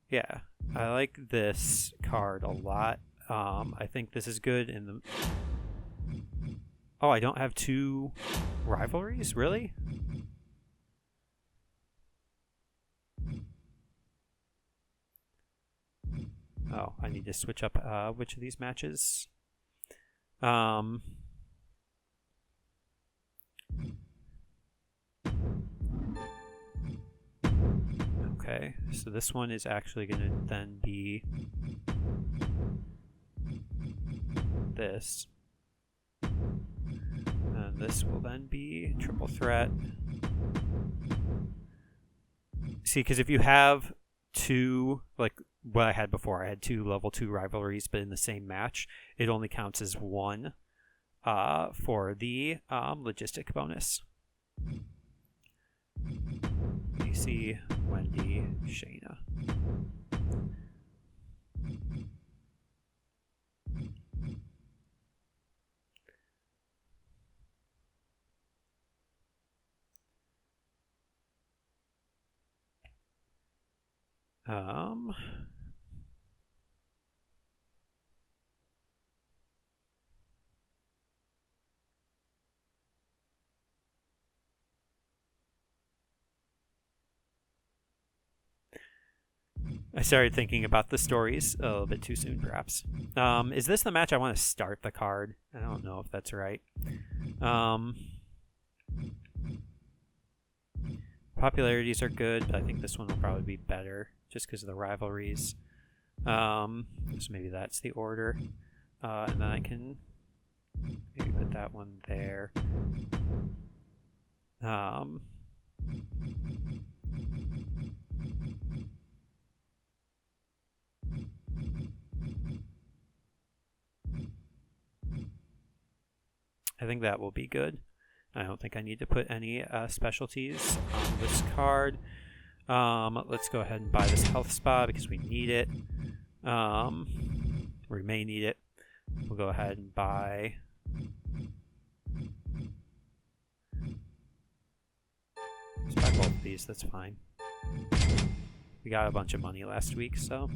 Yeah, I like this card a lot. I think this is good in the... Oh, I don't have 2 rivalries? Really? Oh, I need to switch up which of these matches. Okay, so this one is actually going to then be this. And this will then be triple threat. See, because if you have 2, like what I had before, I had 2 level 2 rivalries, but in the same match, it only counts as 1 for the logistic bonus. DC, Wendy, Shayna. I started thinking about the stories a little bit too soon, perhaps. Is this the match I want to start the card? I don't know if that's right. Popularities are good, but I think this one will probably be better just because of the rivalries. So maybe that's the order. And then I can maybe put that one there. I think that will be good. I don't think I need to put any specialties on this card. Let's go ahead and buy this health spa because we need it. We may need it. We'll go ahead and buy... Let's buy both of these, that's fine. We got a bunch of money last week, so...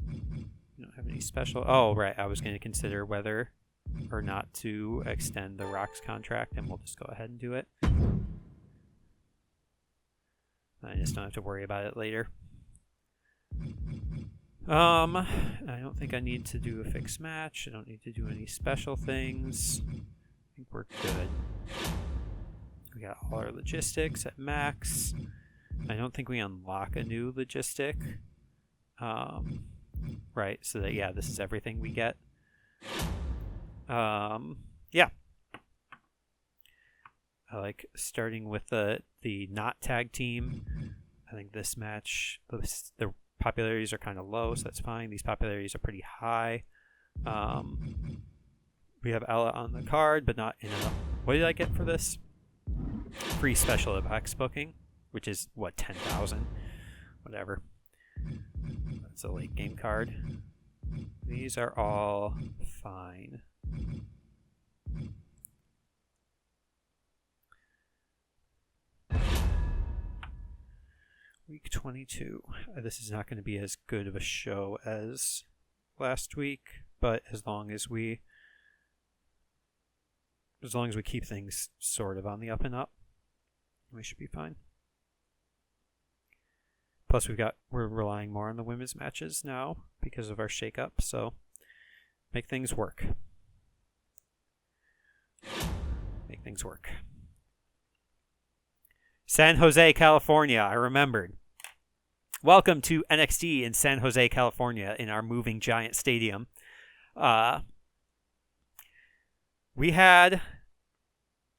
We don't have any special... Oh, right, I was going to consider whether or not to extend the Rocks contract, and we'll just go ahead and do it. I just don't have to worry about it later. I don't think I need to do a fixed match. I don't need to do any special things. I think we're good. We got all our logistics at max. I don't think we unlock a new logistic. Right, so that, yeah, this is everything we get. Yeah. I like starting with the not tag team. I think this match, the popularities are kind of low, so that's fine. These popularities are pretty high. We have Ella on the card, but not in a... What did I get for this? Free special effects booking, which is, what, 10,000? Whatever. That's a late game card. These are all fine. Week 22. This is not going to be as good of a show as last week, but as long as we keep things sort of on the up and up, we should be fine. Plus we're relying more on the women's matches now because of our shakeup, so make things work. Make things work. San Jose, California, I remembered. Welcome to NXT in San Jose, California, in our moving giant stadium. We had,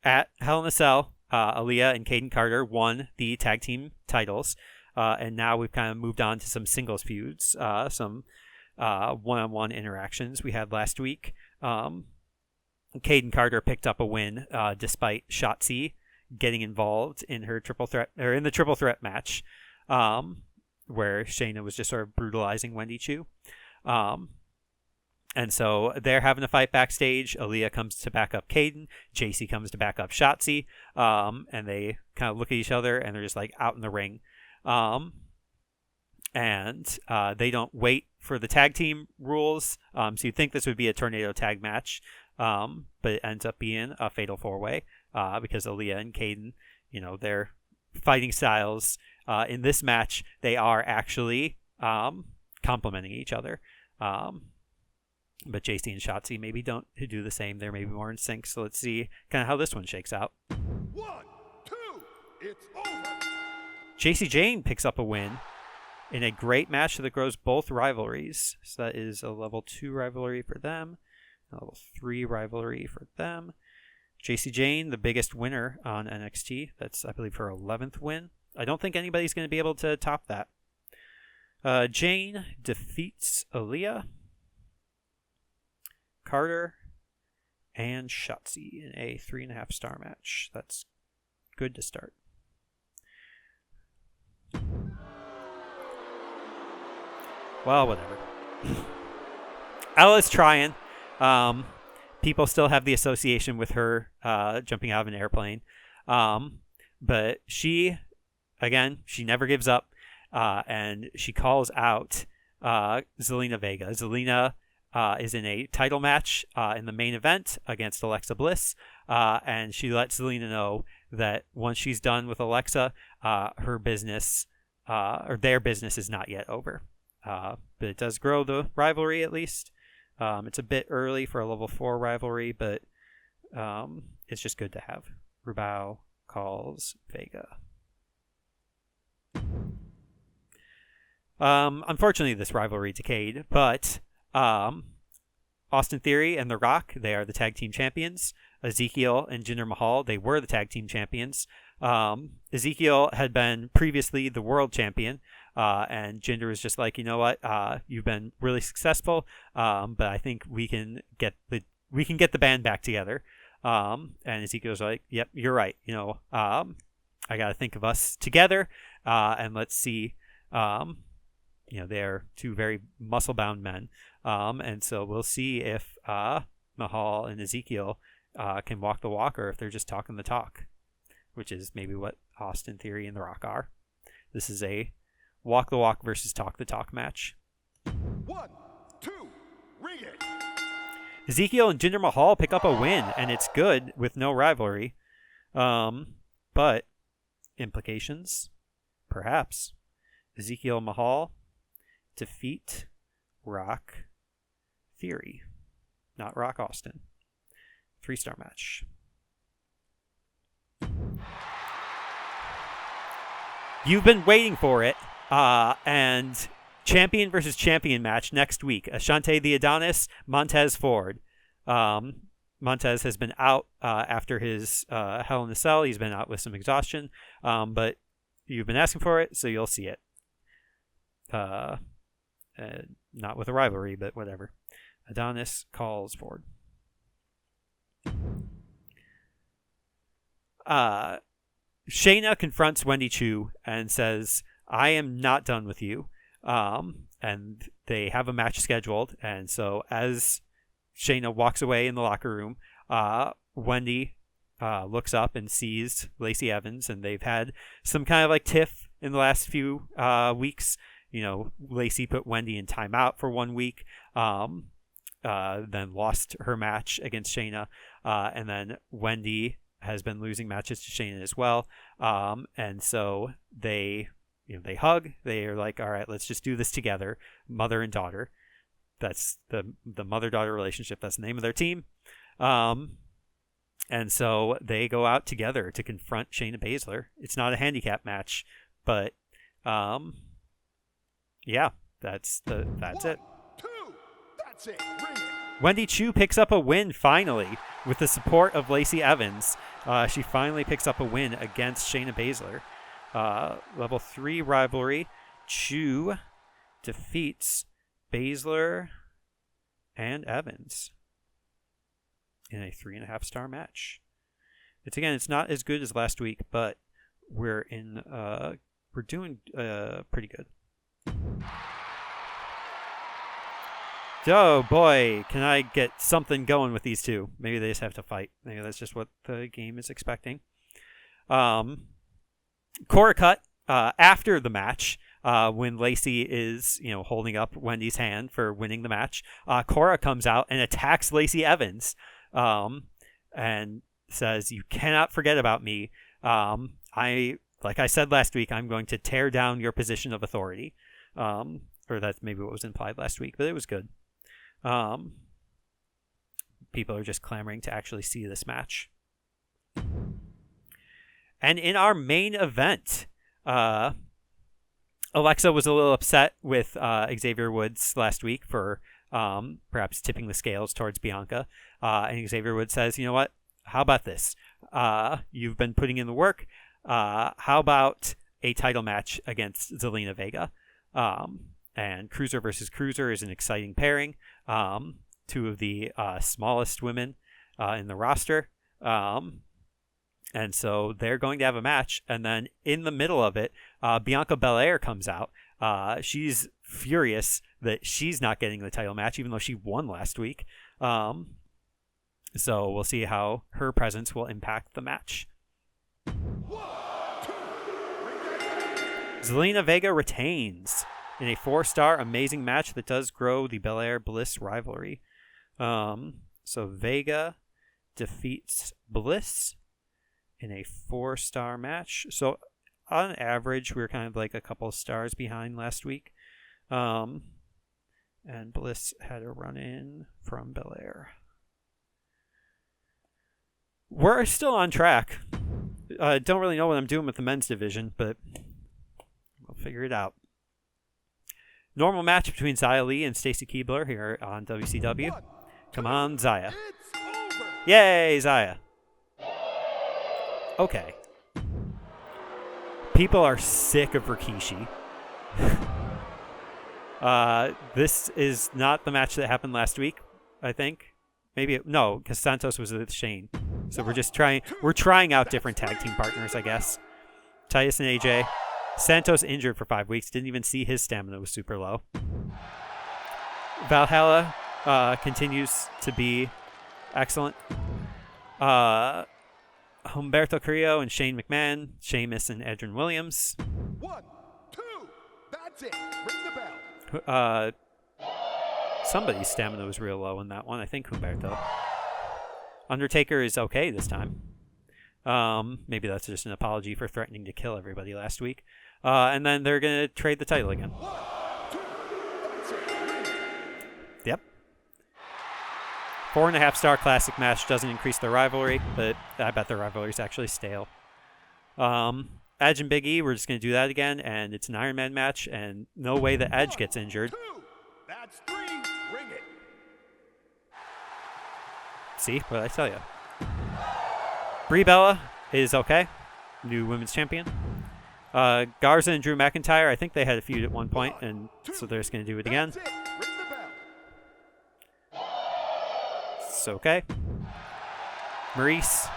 at Hell in a Cell, Aaliyah and Caden Carter won the tag team titles, and now we've kind of moved on to some singles feuds, some one-on-one interactions we had last week. Caden Carter picked up a win despite Shotzi getting involved in her triple threat, or in the triple threat match, where Shayna was just sort of brutalizing Wendy Chu. And so they're having a fight backstage. Aaliyah comes to back up Caden. JC comes to back up Shotzi. And they kind of look at each other and they're just like out in the ring. And they don't wait for the tag team rules. So you'd think this would be a tornado tag match. But it ends up being a fatal four-way because Aaliyah and Caden, you know, their fighting styles in this match, they are actually complementing each other. But JC and Shotzi maybe don't do the same. They're maybe more in sync. So let's see kind of how this one shakes out. 1, 2, it's over. JC Jane picks up a win in a great match that grows both rivalries. So that is a level 2 rivalry for them, a level 3 rivalry for them. JC Jane, the biggest winner on NXT. That's, I believe, her 11th win. I don't think anybody's going to be able to top that. Jane defeats Aaliyah, Carter, and Shotzi in a 3.5-star match. That's good to start. Well, whatever. Ella's trying. People still have the association with her jumping out of an airplane. But she never gives up. And she calls out Zelina Vega. Zelina is in a title match in the main event against Alexa Bliss. And she lets Zelina know that once she's done with Alexa, her business, or their business, is not yet over. But it does grow the rivalry, at least. It's a bit early for a level 4 rivalry, but it's just good to have. Rubao calls Vega. Unfortunately, this rivalry decayed, but Austin Theory and The Rock, they are the tag team champions. Ezekiel and Jinder Mahal, they were the tag team champions. Ezekiel had been previously the world champion, and Jinder was just like, you know what, you've been really successful, but I think we can get the band back together. And Ezekiel's like, yep, you're right. I got to think of us together, and let's see. They're two very muscle-bound men, and so we'll see if Mahal and Ezekiel can walk the walk, or if they're just talking the talk, which is maybe what Austin Theory and The Rock are. This is a walk the walk versus talk the talk match. 1, 2, ring it. Ezekiel and Jinder Mahal pick up a win, and it's good with no rivalry. But implications? Perhaps. Ezekiel Mahal defeat Rock Theory. Not Rock Austin. 3-star match. You've been waiting for it. And champion versus champion match next week. Ashante the Adonis, Montez Ford. Montez has been out after his Hell in a Cell. He's been out with some exhaustion. But you've been asking for it, so you'll see it. Not with a rivalry, but whatever. Adonis calls Ford. Shayna confronts Wendy Chu and says, I am not done with you. And they have a match scheduled. And so as Shayna walks away in the locker room, Wendy looks up and sees Lacey Evans, and they've had some kind of like tiff in the last few weeks. Lacey put Wendy in timeout for 1 week, then lost her match against Shayna, and then Wendy has been losing matches to Shayna as well. And so they hug. They are like, all right, let's just do this together, mother and daughter. That's the mother-daughter relationship. That's the name of their team. And so they go out together to confront Shayna Baszler. It's not a handicap match, but yeah, that's it. 1, 2, that's it. Ring it. Wendy Chu picks up a win finally with the support of Lacey Evans. She finally picks up a win against Shayna Baszler. Level 3 rivalry. Chu defeats Baszler and Evans in a 3.5-star match. It's not as good as last week, but we're doing pretty good. Oh boy, can I get something going with these two? Maybe they just have to fight. Maybe that's just what the game is expecting. Cora cut after the match, when Lacey is holding up Wendy's hand for winning the match. Cora comes out and attacks Lacey Evans, and says, "You cannot forget about me. Like I said last week, I'm going to tear down your position of authority." Or that's maybe what was implied last week, but it was good. People are just clamoring to actually see this match. And in our main event, Alexa was a little upset with Xavier Woods last week for perhaps tipping the scales towards Bianca. And Xavier Woods says, you know what? How about this? You've been putting in the work. How about a title match against Zelina Vega? And Cruiser versus Cruiser is an exciting pairing. Two of the smallest women in the roster. And so they're going to have a match. And then in the middle of it, Bianca Belair comes out. She's furious that she's not getting the title match, even though she won last week. So we'll see how her presence will impact the match. Zelina Vega retains in a 4-star amazing match that does grow the Belair Bliss rivalry. So Vega defeats Bliss in a 4-star match. So on average, we were kind of like a couple of stars behind last week. And Bliss had a run-in from Belair. We're still on track. Don't really know what I'm doing with the men's division, but we'll figure it out. Normal match between Xia Li and Stacy Keibler here on WCW. Come on, Xia. Yay, Xia. Okay. People are sick of Rikishi. This is not the match that happened last week, I think. Maybe no, because Santos was with Shane. So we're trying out different tag team partners, I guess. Titus and AJ. Santos injured for 5 weeks. Didn't even see his stamina was super low. Valhalla continues to be excellent. Humberto Carrillo and Shane McMahon. Sheamus and Edrin Williams. 1, 2, that's it. Ring the bell. Somebody's stamina was real low in that one. I think Humberto. Undertaker is okay this time. Maybe that's just an apology for threatening to kill everybody last week. And then they're going to trade the title again. 1, 2, that's it. Yep. 4.5-star classic match doesn't increase the rivalry, but I bet the rivalry's actually stale. Edge and Big E, we're just going to do that again, and it's an Iron Man match, and no way that Edge gets injured. 2, that's 3. Ring it. See, what did I tell you? Brie Bella is okay. New women's champion. Garza and Drew McIntyre, I think they had a feud at one point, and so they're just going to do it again. That's it. Ring the bell. It's okay. Maurice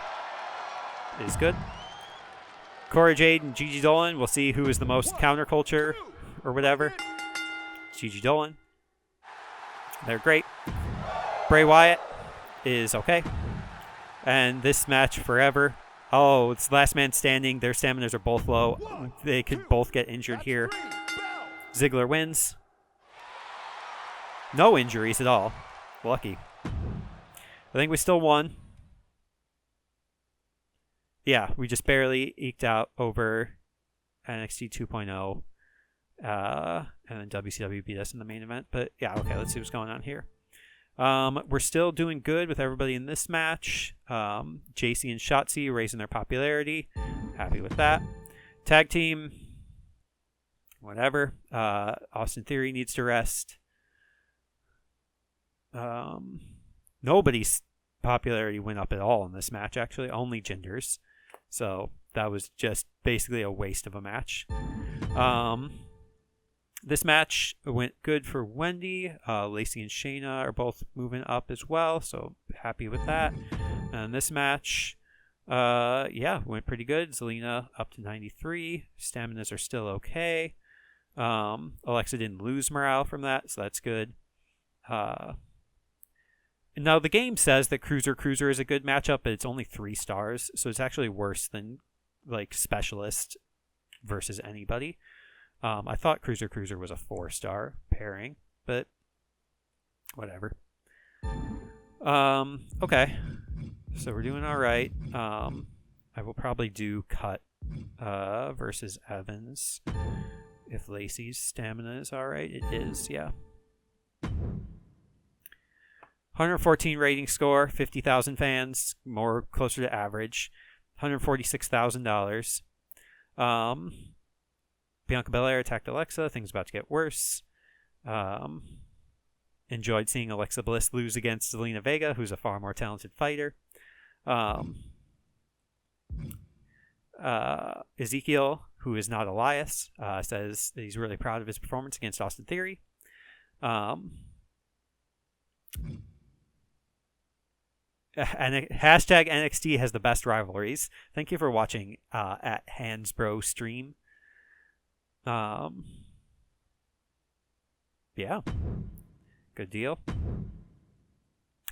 is good. Cora Jade and Gigi Dolan, we'll see who is the most counterculture or whatever. Gigi Dolan. They're great. Bray Wyatt is okay. And this match forever. Oh, it's last man standing. Their staminas are both low. They could both get injured here. Ziggler wins. No injuries at all. Lucky. I think we still won. Yeah, we just barely eked out over NXT 2.0. And then WCW beat us in the main event. But yeah, okay, let's see what's going on here. We're still doing good with everybody in this match. JC and Shotzi raising their popularity. Happy with that. Tag team. Whatever. Austin Theory needs to rest. Nobody's popularity went up at all in this match, actually. Only Jinder's. So that was just basically a waste of a match. This match went good for Wendy. Lacey and Shayna are both moving up as well, so happy with that. And this match, went pretty good. Zelina up to 93. Staminas are still okay. Alexa didn't lose morale from that, so that's good. Now, the game says that Cruiser is a good matchup, but it's only 3 stars, so it's actually worse than, like, Specialist versus anybody. I thought Cruiser was a 4-star pairing, but whatever. Okay. So we're doing all right. I will probably do Cut versus Evans if Lacey's stamina is all right. It is, yeah. 114 rating score, 50,000 fans, more closer to average. $146,000. Bianca Belair attacked Alexa. Things about to get worse. Enjoyed seeing Alexa Bliss lose against Zelina Vega, who's a far more talented fighter. Ezekiel, who is not Elias, says that he's really proud of his performance against Austin Theory. Hashtag NXT has the best rivalries. Thank you for watching at Hansbro Stream. Yeah. Good deal.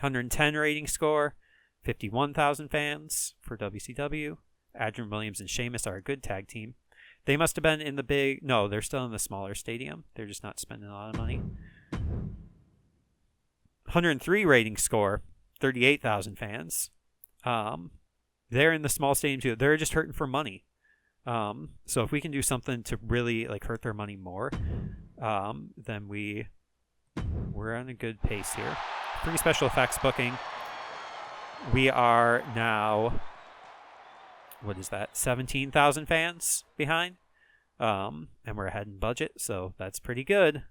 110 rating score. 51,000 fans for WCW. Adrian Williams and Sheamus are a good tag team. They must have been in the big... No, they're still in the smaller stadium. They're just not spending a lot of money. 103 rating score. 38,000 fans. They're in the small stadium too. They're just hurting for money. So if we can do something to really like hurt their money more, then we're on a good pace here. Pretty special effects booking. We are now what is that, 17,000 fans behind. And we're ahead in budget, so that's pretty good.